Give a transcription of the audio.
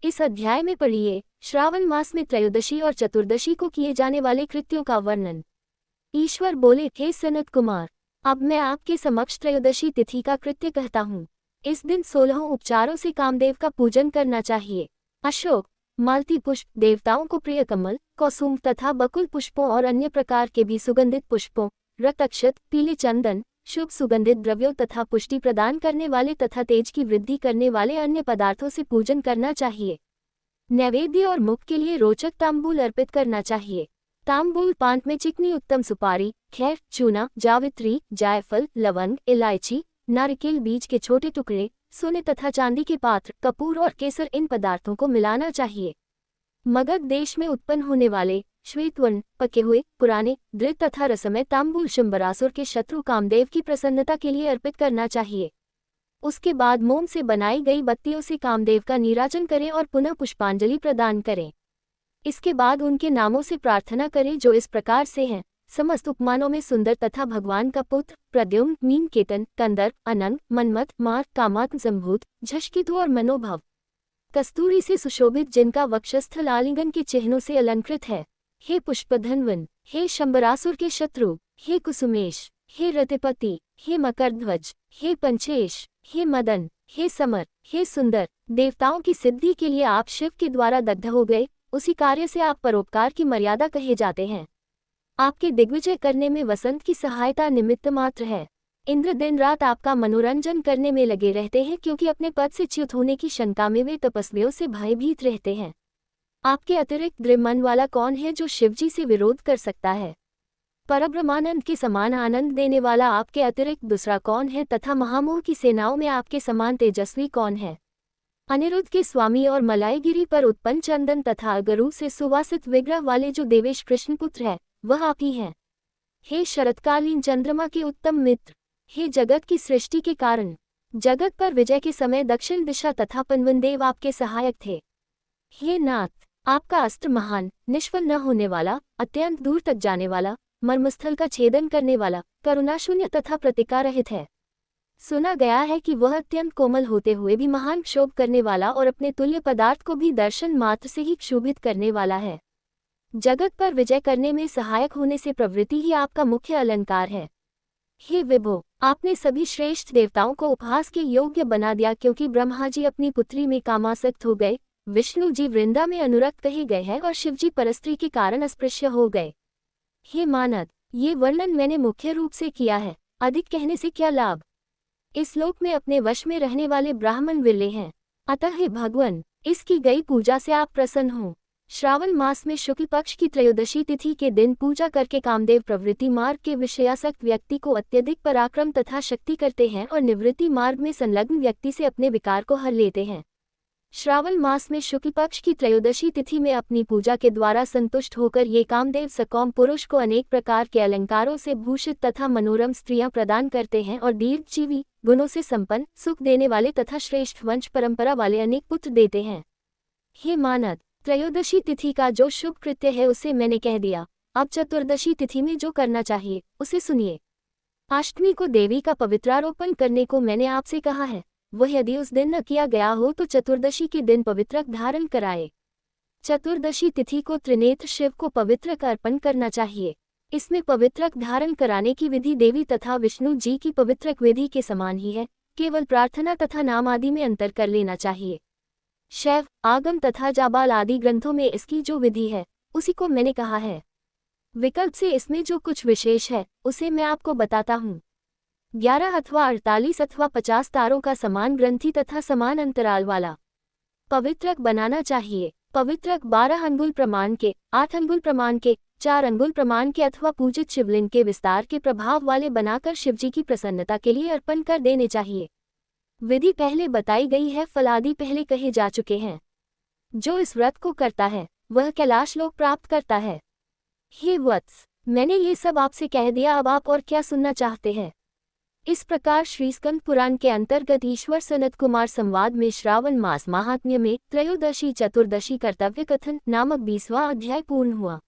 इस अध्याय में पढ़िए श्रावण मास में त्रयोदशी और चतुर्दशी को किए जाने वाले कृत्यों का वर्णन। ईश्वर बोले, हे सनत कुमार, अब मैं आपके समक्ष त्रयोदशी तिथि का कृत्य कहता हूँ। इस दिन 16 उपचारों से कामदेव का पूजन करना चाहिए। अशोक, मालती पुष्प, देवताओं को प्रिय कमल, कौसुम तथा बकुल पुष्पों और अन्य प्रकार के भी सुगंधित पुष्पों, रक्तक्षत, पीले चंदन, शुभ सुगंधित द्रव्यों तथा पुष्टि प्रदान करने वाले तथा तेज की वृद्धि करने वाले अन्य पदार्थों से पूजन करना चाहिए। नैवेद्य और मुख के लिए रोचक तांबूल अर्पित करना चाहिए। तांबूल पान में चिकनी उत्तम सुपारी, खैर, चूना, जावित्री, जायफल, लवंग, इलायची, नारिकेल बीज के छोटे टुकड़े, सोने तथा चांदी के पात्र, कपूर और केसर इन पदार्थों को मिलाना चाहिए। मगध देश में उत्पन्न होने वाले श्वेतवर्ण, पके हुए, पुराने, दृढ़ तथा रसमय तांबूल शंबरासुर के शत्रु कामदेव की प्रसन्नता के लिए अर्पित करना चाहिए। उसके बाद मोम से बनाई गई बत्तियों से कामदेव का नीराजन करें और पुनः पुष्पांजलि प्रदान करें। इसके बाद उनके नामों से प्रार्थना करें, जो इस प्रकार से हैं। समस्त उपमानों में सुंदर तथा भगवान का पुत्र, प्रद्युम्न, मीनकेतन, कंदर्प, अनंग, मन्मथ, मार, कामात्म संभूत, झषकितु और मनोभव, कस्तूरी से सुशोभित, जिनका वक्षस्थल आलिंगन के चिन्हों से अलंकृत है। हे पुष्पधन्वन, हे शंबरासुर के शत्रु, हे कुसुमेश, हे रतिपति, हे मकरध्वज, हे पंचेश, हे मदन, हे समर, हे सुंदर, देवताओं की सिद्धि के लिए आप शिव के द्वारा दग्ध हो गए, उसी कार्य से आप परोपकार की मर्यादा कहे जाते हैं। आपके दिग्विजय करने में वसंत की सहायता निमित्त मात्र है। इंद्र दिन रात आपका मनोरंजन करने में लगे रहते हैं, क्योंकि अपने पद से च्युत होने की शंका में वे तपस्वियों से भयभीत रहते हैं। आपके अतिरिक्त दृढ़ मन वाला कौन है जो शिवजी से विरोध कर सकता है? परब्रह्मानंद के समान आनंद देने वाला आपके अतिरिक्त दूसरा कौन है, तथा महामोह की सेनाओं में आपके समान तेजस्वी कौन है? अनिरुद्ध के स्वामी और मलायगिरी पर उत्पन्न चंदन तथा अगरू से सुवासित विग्रह वाले जो देवेश कृष्ण पुत्र है, वह आप ही हैं। हे शरतकालीन चंद्रमा के उत्तम मित्र, हे जगत की सृष्टि के कारण, जगत पर विजय के समय दक्षिण दिशा तथा पनवनदेव आपके सहायक थे। हे नाथ, आपका अस्त्र महान, निष्फल न होने वाला, अत्यंत दूर तक जाने वाला, मर्मस्थल का छेदन करने वाला, करुणाशून्य तथा प्रतिकार रहित है। सुना गया है कि वह अत्यंत कोमल होते हुए भी महान क्षोभ करने वाला और अपने तुल्य पदार्थ को भी दर्शन मात्र से ही क्षोभित करने वाला है। जगत पर विजय करने में सहायक होने से प्रवृत्ति ही आपका मुख्य अलंकार है। हे विभो, आपने सभी श्रेष्ठ देवताओं को उपहास के योग्य बना दिया, क्योंकि ब्रह्मा जी अपनी पुत्री में कामासक्त हो गए, विष्णु जी वृंदा में अनुरक्त कहे गए हैं और शिवजी परस्त्री के कारण अस्पृश्य हो गए। हे मानद, ये वर्णन मैंने मुख्य रूप से किया है, अधिक कहने से क्या लाभ? इस लोक में अपने वश में रहने वाले ब्राह्मण विरले हैं। अतः हे भगवान, इसकी गई पूजा से आप प्रसन्न हो। श्रावण मास में शुक्ल पक्ष की त्रयोदशी तिथि के दिन पूजा करके कामदेव प्रवृत्ति मार्ग के विषयासक्त व्यक्ति को अत्यधिक पराक्रम तथा शक्ति करते हैं और निवृत्ति मार्ग में संलग्न व्यक्ति से अपने विकार को हर लेते हैं। श्रावण मास में शुक्ल पक्ष की त्रयोदशी तिथि में अपनी पूजा के द्वारा संतुष्ट होकर ये कामदेव सकौम पुरुष को अनेक प्रकार के अलंकारों से भूषित तथा मनोरम स्त्रियां प्रदान करते हैं और दीर्घजीवी, गुणों से संपन्न, सुख देने वाले तथा श्रेष्ठ वंश परंपरा वाले अनेक पुत्र देते हैं। हे मानद, त्रयोदशी तिथि का जो शुभ कृत्य है उसे मैंने कह दिया। अब चतुर्दशी तिथि में जो करना चाहिए उसे सुनिए। अष्टमी को देवी का पवित्रारोपण करने को मैंने आपसे कहा है। वह यदि उस दिन न किया गया हो तो चतुर्दशी के दिन पवित्रक धारण कराए। चतुर्दशी तिथि को त्रिनेत्र शिव को पवित्रक अर्पण करना चाहिए। इसमें पवित्रक धारण कराने की विधि देवी तथा विष्णु जी की पवित्रक विधि के समान ही है, केवल प्रार्थना तथा नाम आदि में अंतर कर लेना चाहिए। शैव, आगम तथा जाबाल आदि ग्रंथों में इसकी जो विधि है उसी को मैंने कहा है। विकल्प से इसमें जो कुछ विशेष है उसे मैं आपको बताता हूँ। 11 अथवा 48 अथवा 50 तारों का समान ग्रंथि तथा समान अंतराल वाला पवित्रक बनाना चाहिए। पवित्रक 12 अंगुल प्रमाण के, 8 अंगुल प्रमाण के, 4 अंगुल प्रमाण के अथवा पूजित शिवलिंग के विस्तार के प्रभाव वाले बनाकर शिवजी की प्रसन्नता के लिए अर्पण कर देने चाहिए। विधि पहले बताई गई है, फल आदि पहले कहे जा चुके हैं। जो इस व्रत को करता है वह कैलाश लोक प्राप्त करता है। हे वत्स, मैंने ये सब आपसे कह दिया, अब आप और क्या सुनना चाहते हैं? इस प्रकार श्री स्कंद पुराण के अंतर्गत ईश्वर सनत कुमार संवाद में श्रावण मास महात्म्य में त्रयोदशी चतुर्दशी कर्तव्य कथन नामक 20वां अध्याय पूर्ण हुआ।